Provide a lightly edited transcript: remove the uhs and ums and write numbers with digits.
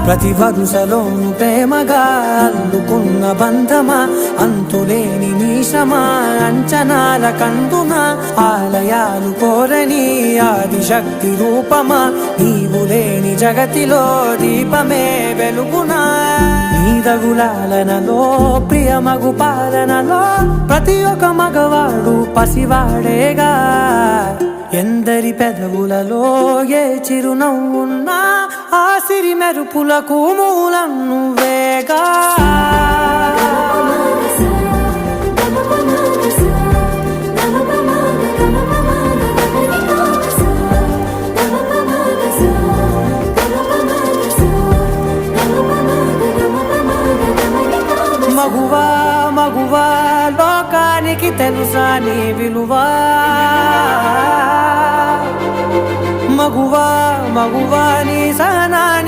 ప్రతి వరుసలోను ప్రేమగా అల్లుకున్న బంధమా, అంతులేని నీశమా అంచనాల కందున, ఆలయాలు కోరని ఆదిశక్తి రూపమా, నీవు లేని జగతిలో దీపమే వెలుగునా. నీదగులాలనలో ప్రియమగు పాలనలో ప్రతి ఒక్క మగవాడు పసివాడేగా. ఎందరి పెదవులలో ఏ చిరునవ్వున్నా ఆ సిరి మెరుపులకు మూలం నువ్వేగా. మగువా మగువా లోకానికి తెలుసా నీ విలువా. మగువా మగువా నీ సహనానికి